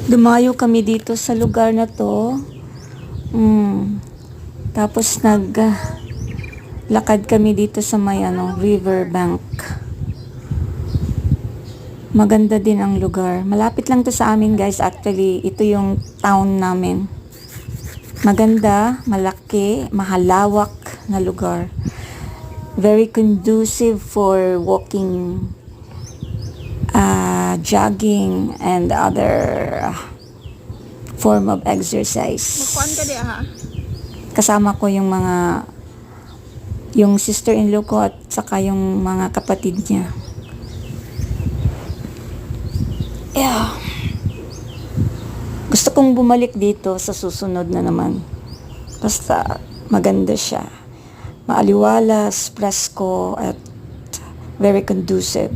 Dumayo kami dito sa lugar na to. Tapos lakad kami dito sa may river bank. Maganda din ang lugar. Malapit lang to sa amin, guys. Actually, ito yung town namin. Maganda, malaki, mahalawak na lugar. Very conducive for walking, jogging, and other form of exercise. Magkuhan ka di ha? Kasama ko yung sister-in-law ko at saka yung mga kapatid niya. Yeah. Gusto kong bumalik dito sa susunod na naman. Basta maganda siya. Maaliwalas, presko, at very conducive.